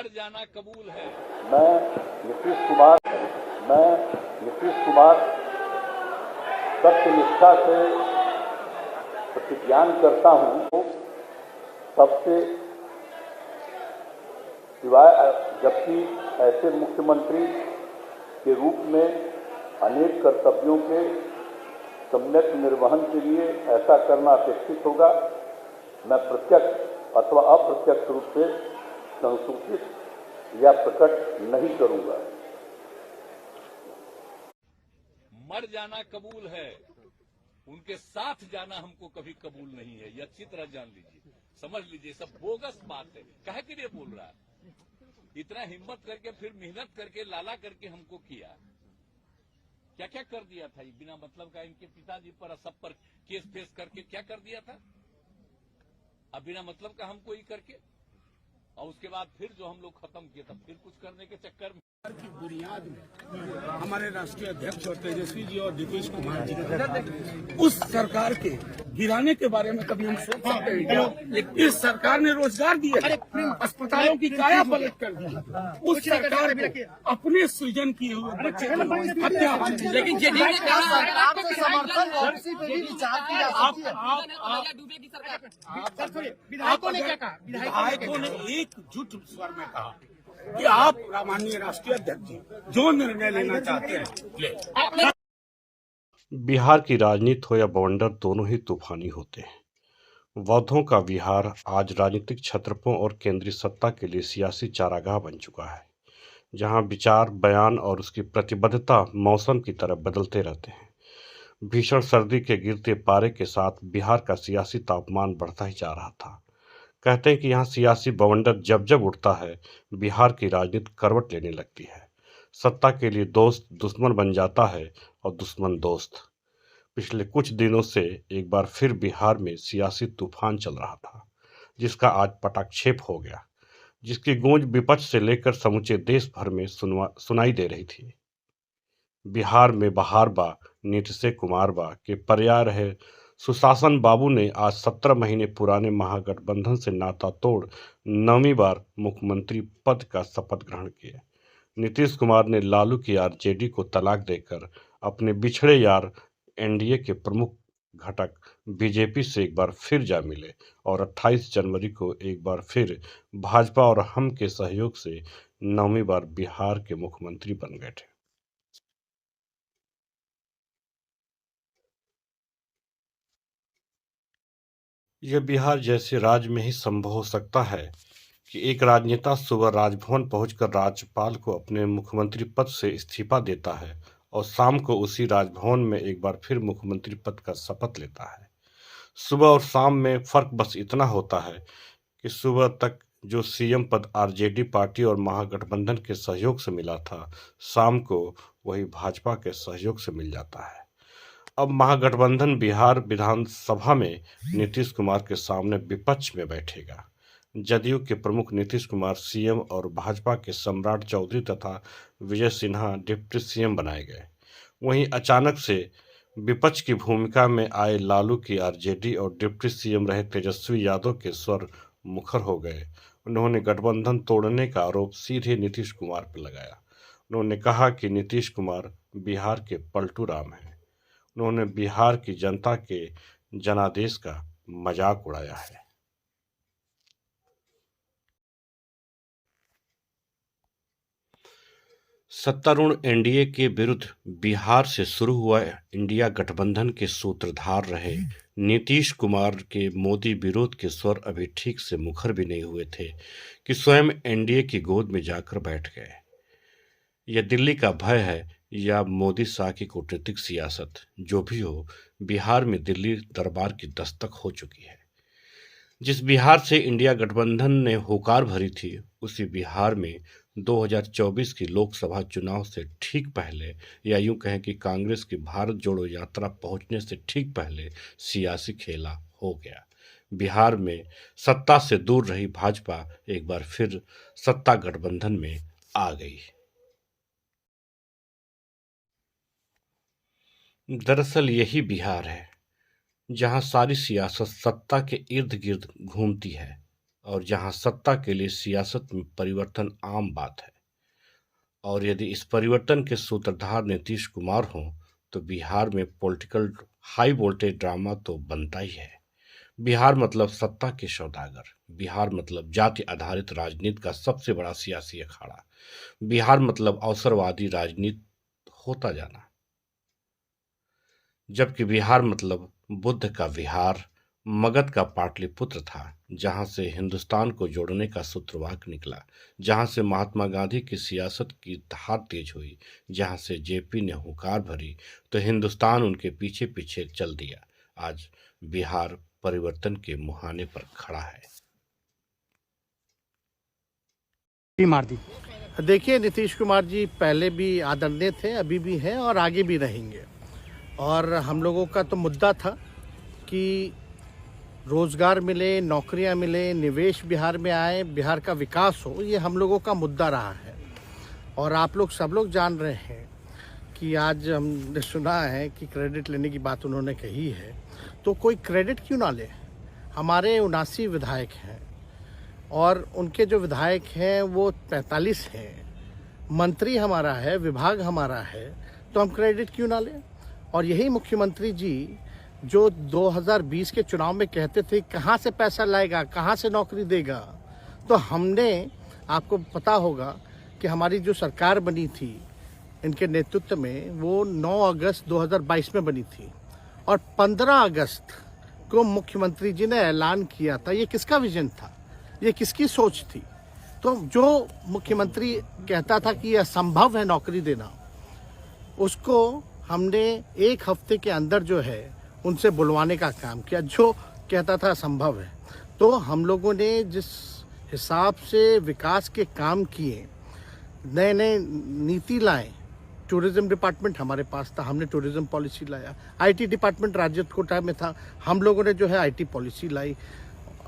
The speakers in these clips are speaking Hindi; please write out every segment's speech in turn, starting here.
मर जाना कबूल है। मैं नीतीश कुमार सत्यनिष्ठा से प्रतिज्ञान करता हूँ। सबसे सिवाय जबकि ऐसे मुख्यमंत्री के रूप में अनेक कर्तव्यों के सम्यक निर्वहन के लिए ऐसा करना अपेक्षित होगा, मैं प्रत्यक्ष अथवा अप्रत्यक्ष रूप से संसूचित या प्रकट नहीं करूंगा। मर जाना कबूल है, उनके साथ जाना हमको कभी कबूल नहीं है। यह अच्छी तरह जान लीजिए, समझ लीजिए, सब बोगस बात है। काहे के लिए बोल रहा है? इतना हिम्मत करके फिर मेहनत करके लाला करके हमको किया, क्या क्या कर दिया था ये बिना मतलब का। इनके पिताजी पर सब पर केस फेस करके क्या कर दिया था, अब बिना मतलब का हमको ही करके, और उसके बाद फिर जो हम लोग खत्म किए तब फिर कुछ करने के चक्कर में की बुनियाद में हमारे राष्ट्रीय अध्यक्ष और तेजस्वी जी और नीतीश कुमार जी उस सरकार के गिराने के बारे में कभी हम सोच सकते हैं क्या? इस सरकार ने रोजगार दिए, अस्पतालों की काया पलट कर दी। उस सरकार को अपने सृजन किए हुए बच्चे की हत्या, लेकिन विधायकों ने एकजुट स्वर में कहा कि आप माननीय राष्ट्रीय अध्यक्ष जी जो निर्णय लेना चाहते हैं ले। बिहार की राजनीति हो या बवंडर, दोनों ही तूफानी होते हैं। वौद्धों का बिहार आज राजनीतिक छत्रपों और केंद्रीय सत्ता के लिए सियासी चारागाह बन चुका है, जहां विचार, बयान और उसकी प्रतिबद्धता मौसम की तरह बदलते रहते हैं। भीषण सर्दी के गिरते पारे के साथ बिहार का सियासी तापमान बढ़ता ही जा रहा था। कहते हैं कि यहाँ सियासी बवंडर जब जब उठता है, बिहार की राजनीति करवट लेने लगती है। सत्ता के लिए दोस्त दुश्मन बन जाता है और दुश्मन दोस्त। पिछले कुछ दिनों से एक बार फिर बिहार में सियासी तूफान चल रहा था, जिसका आज पटाक्षेप हो गया, जिसकी गूंज विपक्ष से लेकर समूचे देश भर में सुनाई दे रही थी। बिहार में बहार बा, नीतीश कुमार बा के पर्याय रहे सुशासन बाबू ने आज 17 महीने पुराने महागठबंधन से नाता तोड़ 9वीं बार मुख्यमंत्री पद का शपथ ग्रहण किया। नीतीश कुमार ने लालू की आरजेडी को तलाक देकर अपने बिछड़े यार एनडीए के प्रमुख घटक बीजेपी से एक बार फिर जा मिले और 28 जनवरी को एक बार फिर भाजपा और हम के सहयोग से 9वीं बार बिहार के मुख्यमंत्री बन गए थे। यह बिहार जैसे राज्य में ही संभव हो सकता है कि एक राजनेता सुबह राजभवन पहुंचकर राज्यपाल को अपने मुख्यमंत्री पद से इस्तीफा देता है और शाम को उसी राजभवन में एक बार फिर मुख्यमंत्री पद का शपथ लेता है। सुबह और शाम में फर्क बस इतना होता है कि सुबह तक जो सीएम पद आरजेडी पार्टी और महागठबंधन के सहयोग से मिला था, शाम को वही भाजपा के सहयोग से मिल जाता है। अब महागठबंधन बिहार विधानसभा में नीतीश कुमार के सामने विपक्ष में बैठेगा। जदयू के प्रमुख नीतीश कुमार सीएम और भाजपा के सम्राट चौधरी तथा विजय सिन्हा डिप्टी सीएम बनाए गए। वहीं अचानक से विपक्ष की भूमिका में आए लालू की आरजेडी और डिप्टी सीएम रहे तेजस्वी यादव के स्वर मुखर हो गए। उन्होंने गठबंधन तोड़ने का आरोप सीधे नीतीश कुमार पर लगाया। उन्होंने कहा कि नीतीश कुमार बिहार के पलटू राम हैं। उन्होंने बिहार की जनता के जनादेश का मजाक उड़ाया है। सत्तारूढ़ एनडीए के विरुद्ध बिहार से शुरू हुआ इंडिया गठबंधन के सूत्रधार रहे नीतीश कुमार के मोदी विरोध के स्वर अभी ठीक से मुखर भी नहीं हुए थे कि स्वयं एनडीए की गोद में जाकर बैठ गए। यह दिल्ली का भय है या मोदी शाह की कूटनीतिक सियासत, जो भी हो, बिहार में दिल्ली दरबार की दस्तक हो चुकी है। जिस बिहार से इंडिया गठबंधन ने होकार भरी थी, उसी बिहार में 2024 की लोकसभा चुनाव से ठीक पहले, या यूं कहें कि कांग्रेस की भारत जोड़ो यात्रा पहुंचने से ठीक पहले सियासी खेला हो गया। बिहार में सत्ता से दूर रही भाजपा एक बार फिर सत्ता गठबंधन में आ गई। दरअसल यही बिहार है जहां सारी सियासत सत्ता के इर्द गिर्द घूमती है और जहां सत्ता के लिए सियासत में परिवर्तन आम बात है। और यदि इस परिवर्तन के सूत्रधार नीतीश कुमार हों तो बिहार में पॉलिटिकल हाई वोल्टेज ड्रामा तो बनता ही है। बिहार मतलब सत्ता के सौदागर, बिहार मतलब जाति आधारित राजनीति का सबसे बड़ा सियासी अखाड़ा, बिहार मतलब अवसरवादी राजनीति होता जाना। जबकि बिहार मतलब बुद्ध का विहार, मगध का पाटलिपुत्र था, जहां से हिंदुस्तान को जोड़ने का सूत्रवाक्य निकला, जहां से महात्मा गांधी की सियासत की धार तेज हुई, जहां से जेपी ने हुंकार भरी तो हिंदुस्तान उनके पीछे पीछे चल दिया। आज बिहार परिवर्तन के मुहाने पर खड़ा है। देखिए, नीतीश कुमार जी पहले भी आदरणीय थे, अभी भी हैं और आगे भी रहेंगे। और हम लोगों का तो मुद्दा था कि रोजगार मिले, नौकरियां मिले, निवेश बिहार में आए, बिहार का विकास हो, ये हम लोगों का मुद्दा रहा है। और आप लोग सब लोग जान रहे हैं कि आज हमने सुना है कि क्रेडिट लेने की बात उन्होंने कही है, तो कोई क्रेडिट क्यों ना ले। हमारे 79 विधायक हैं और उनके जो विधायक हैं वो 45 हैं, मंत्री हमारा है, विभाग हमारा है, तो हम क्रेडिट क्यों ना लें। और यही मुख्यमंत्री जी जो 2020 के चुनाव में कहते थे कहाँ से पैसा लाएगा, कहाँ से नौकरी देगा, तो हमने, आपको पता होगा कि हमारी जो सरकार बनी थी इनके नेतृत्व में, वो 9 अगस्त 2022 में बनी थी और 15 अगस्त को मुख्यमंत्री जी ने ऐलान किया था। ये किसका विजन था, ये किसकी सोच थी। तो जो मुख्यमंत्री कहता था कि यह असंभव है नौकरी देना, उसको हमने एक हफ्ते के अंदर जो है उनसे बुलवाने का काम किया, जो कहता था असंभव है। तो हम लोगों ने जिस हिसाब से विकास के काम किए, नए नए नीति लाए, टूरिज्म डिपार्टमेंट हमारे पास था, हमने टूरिज्म पॉलिसी लाया। आईटी डिपार्टमेंट राज्य कोटा में था, हम लोगों ने जो है आईटी पॉलिसी लाई।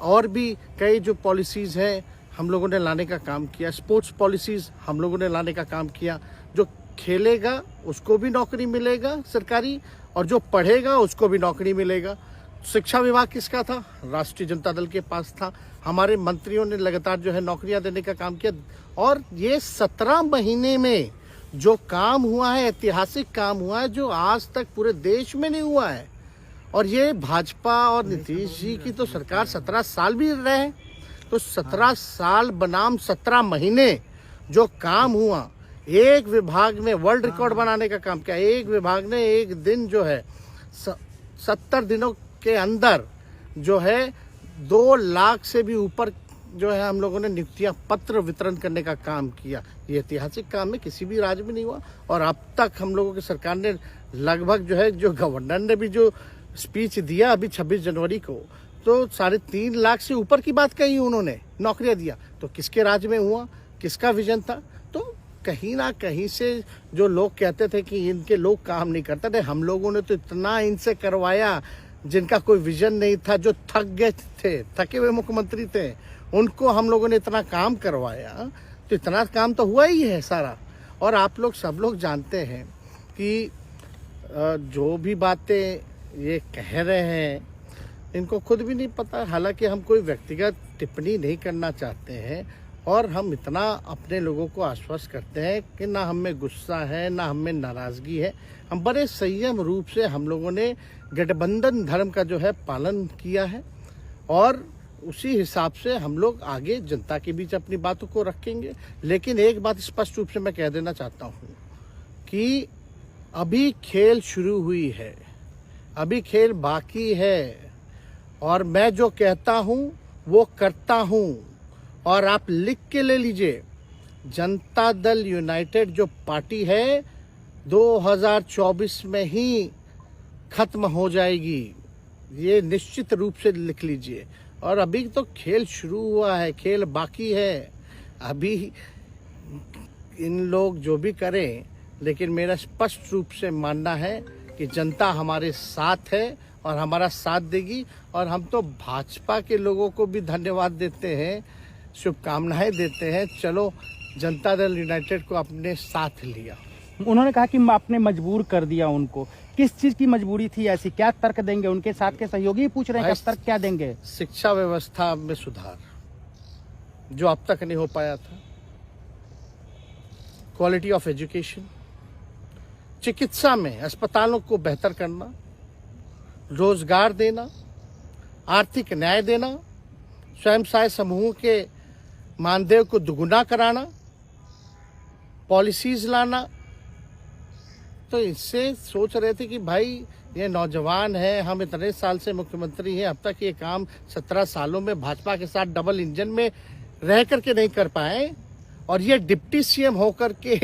और भी कई जो पॉलिसीज़ हैं हम लोगों ने लाने का काम किया। स्पोर्ट्स पॉलिसीज़ हम लोगों ने लाने का काम किया। जो खेलेगा उसको भी नौकरी मिलेगा सरकारी, और जो पढ़ेगा उसको भी नौकरी मिलेगा। शिक्षा विभाग किसका था, राष्ट्रीय जनता दल के पास था। हमारे मंत्रियों ने लगातार जो है नौकरियां देने का काम किया। और ये 17 महीने में जो काम हुआ है, ऐतिहासिक काम हुआ है, जो आज तक पूरे देश में नहीं हुआ है। और ये भाजपा और नीतीश जी की तो सरकार 17 साल भी रहे, तो 17 साल बनाम 17 महीने जो काम हुआ, एक विभाग ने वर्ल्ड रिकॉर्ड बनाने का काम किया। एक विभाग ने एक दिन जो है 70 दिनों के अंदर जो है 2 लाख से भी ऊपर जो है हम लोगों ने नियुक्तियां पत्र वितरण करने का काम किया। ये ऐतिहासिक काम है, किसी भी राज्य में नहीं हुआ। और अब तक हम लोगों की सरकार ने लगभग जो है, जो गवर्नर ने भी जो स्पीच दिया अभी 26 जनवरी को, तो 3.5 लाख से ऊपर की बात कही उन्होंने, नौकरियां दिया। तो किसके राज्य में हुआ, किसका विजन था। तो कहीं ना कहीं से जो लोग कहते थे कि इनके लोग काम नहीं करते थे, हम लोगों ने तो इतना इनसे करवाया जिनका कोई विजन नहीं था, जो थक गए थे, थके हुए मुख्यमंत्री थे, उनको हम लोगों ने इतना काम करवाया। तो इतना काम तो हुआ ही है सारा। और आप लोग सब लोग जानते हैं कि जो भी बातें ये कह रहे हैं इनको खुद भी नहीं पता। हालांकि हम कोई व्यक्तिगत टिप्पणी नहीं करना चाहते हैं और हम इतना अपने लोगों को आश्वस्त करते हैं कि ना हम में गुस्सा है, ना हम में नाराज़गी है। हम बड़े संयम रूप से हम लोगों ने गठबंधन धर्म का जो है पालन किया है और उसी हिसाब से हम लोग आगे जनता के बीच अपनी बातों को रखेंगे। लेकिन एक बात स्पष्ट रूप से मैं कह देना चाहता हूँ कि अभी खेल शुरू हुई है, अभी खेल बाकी है। और मैं जो कहता हूँ वो करता हूँ। और आप लिख के ले लीजिए, जनता दल यूनाइटेड जो पार्टी है 2024 में ही खत्म हो जाएगी, ये निश्चित रूप से लिख लीजिए। और अभी तो खेल शुरू हुआ है, खेल बाकी है। अभी इन लोग जो भी करें, लेकिन मेरा स्पष्ट रूप से मानना है कि जनता हमारे साथ है और हमारा साथ देगी। और हम तो भाजपा के लोगों को भी धन्यवाद देते हैं, शुभकामनाएं देते हैं। चलो, जनता दल यूनाइटेड को अपने साथ लिया। उन्होंने कहा कि आपने मजबूर कर दिया उनको। किस चीज की मजबूरी थी ऐसी, क्या तर्क देंगे? उनके साथ के सहयोगी पूछ रहे हैं, तर्क क्या देंगे? शिक्षा व्यवस्था में सुधार, जो अब तक नहीं हो पाया था। क्वालिटी ऑफ एजुकेशन, चिकित्सा में अस्पतालों को बेहतर करना, रोजगार देना, आर्थिक न्याय देना, स्वयं सहायता समूह के मानदेय को दुगुना कराना, पॉलिसीज लाना। तो इससे सोच रहे थे कि भाई ये नौजवान है, हम इतने साल से मुख्यमंत्री हैं, अब तक ये काम 17 सालों में भाजपा के साथ डबल इंजन में रह करके नहीं कर पाए, और ये डिप्टी सीएम होकर के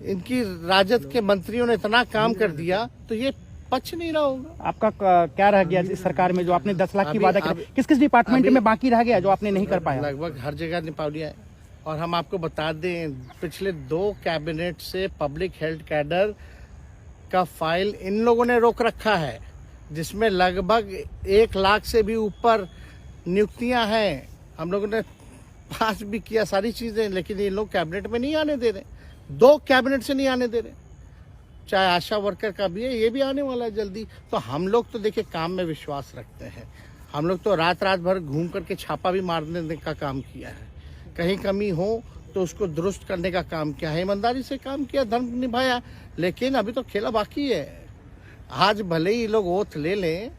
इनकी राजद के मंत्रियों ने इतना काम कर दिया, तो ये पच नहीं रहा होगा। आपका क्या रह गया इस सरकार में जो आपने 10 लाख की वादा किया, किस किस डिपार्टमेंट में बाकी रह गया जो आपने नहीं कर पाया? लगभग हर जगह निपा लिया है। और हम आपको बता दें, पिछले 2 कैबिनेट से पब्लिक हेल्थ कैडर का फाइल इन लोगों ने रोक रखा है, जिसमें लगभग 1 लाख से भी ऊपर नियुक्तियां हैं। हम लोगों ने पास भी किया सारी चीजें, लेकिन ये लोग कैबिनेट में नहीं आने दे रहे। 2 कैबिनेट से नहीं आने दे रहे। चाहे आशा वर्कर का भी है, ये भी आने वाला है जल्दी। तो हम लोग तो देखिए काम में विश्वास रखते हैं। हम लोग तो रात भर घूम करके छापा भी मारने का काम किया है। कहीं कमी हो तो उसको दुरुस्त करने का काम किया है, ईमानदारी से काम किया, धर्म निभाया। लेकिन अभी तो खेला बाकी है। आज भले ही लोग ओथ ले लें,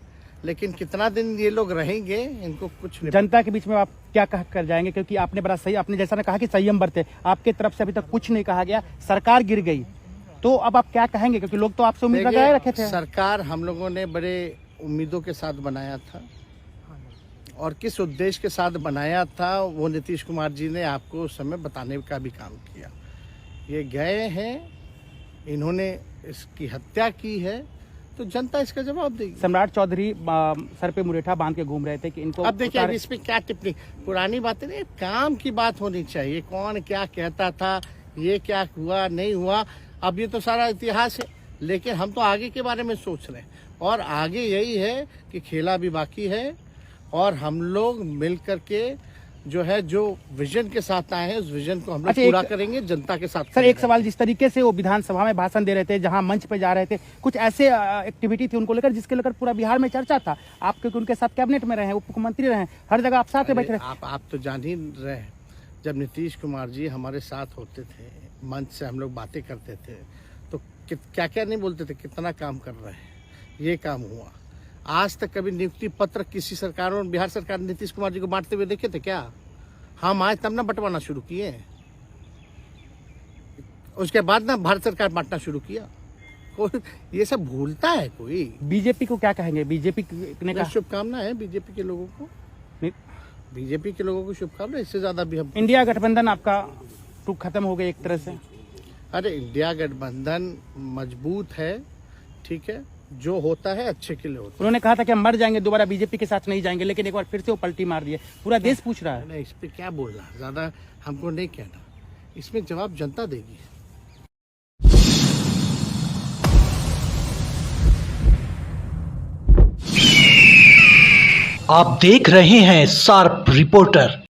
लेकिन कितना दिन ये लोग रहेंगे, इनको कुछ नहीं। जनता के बीच में आप क्या कह कर जाएंगे? क्योंकि आपने बड़ा सही, आपने जैसा ने कहा कि संयम बरते, आपके तरफ से अभी तक कुछ नहीं कहा गया, सरकार गिर गई, तो अब आप क्या कहेंगे? क्योंकि लोग तो आपसे उम्मीद लगाए रखे थे। सरकार हम लोगों ने बड़े उम्मीदों के साथ बनाया था, और किस उद्देश्य के साथ बनाया था वो नीतीश कुमार जी ने आपको उस समय बताने का भी काम किया। ये गए हैं, इन्होंने इसकी हत्या की है, तो जनता इसका जवाब देगी। सम्राट चौधरी सर पे मुरेठा बांध के घूम रहे थे कि इनको अब देखिए इस पे क्या टिप्पणी, पुरानी बातें नहीं, काम की बात होनी चाहिए। कौन क्या कहता था, ये क्या हुआ नहीं हुआ, अब ये तो सारा इतिहास है। लेकिन हम तो आगे के बारे में सोच रहे हैं, और आगे यही है कि खेला भी बाकी है, और हम लोग मिल करके जो है, जो विजन के साथ आए हैं, उस विजन को हम लोग पूरा करेंगे जनता के साथ। सर एक सवाल, जिस तरीके से वो विधानसभा में भाषण दे रहे थे, जहां मंच पे जा रहे थे, कुछ ऐसे एक्टिविटी थी उनको लेकर जिसके लेकर पूरा बिहार में चर्चा था। आप क्योंकि उनके साथ कैबिनेट में रहे हैं, उप मुख्यमंत्री रहे हैं, हर जगह आप साथ में बैठे रहे। आप तो जान ही रहे हैं, जब नीतीश कुमार जी हमारे साथ होते थे, मंच से हम लोग बातें करते थे, तो क्या क्या नहीं बोलते थे, कितना काम कर रहे हैं, ये काम हुआ। आज तक कभी नियुक्ति पत्र किसी सरकारों, बिहार सरकार ने नीतीश कुमार जी को बांटते हुए देखे थे क्या? हम आए तब ना बंटवाना शुरू किए, उसके बाद ना भारत सरकार बांटना शुरू किया। कोई ये सब भूलता है कोई? बीजेपी को क्या कहेंगे? बीजेपी ने कहा शुभकामना है बीजेपी के लोगों को, बीजेपी के लोगों को शुभकामना। इससे ज्यादा भी हम, इंडिया गठबंधन आपका तो खत्म हो गया एक तरह से। अरे इंडिया गठबंधन मजबूत है, ठीक है, जो होता है अच्छे के लिए होता है। उन्होंने कहा था कि हम मर जाएंगे, दोबारा बीजेपी के साथ नहीं जाएंगे, लेकिन एक बार फिर से वो पलटी मार दिए। पूरा देश पूछ रहा है। नहीं, इस पे क्या बोलना, ज्यादा हमको नहीं कहना, इसमें जवाब जनता देगी। आप देख रहे हैं शार्प रिपोर्टर।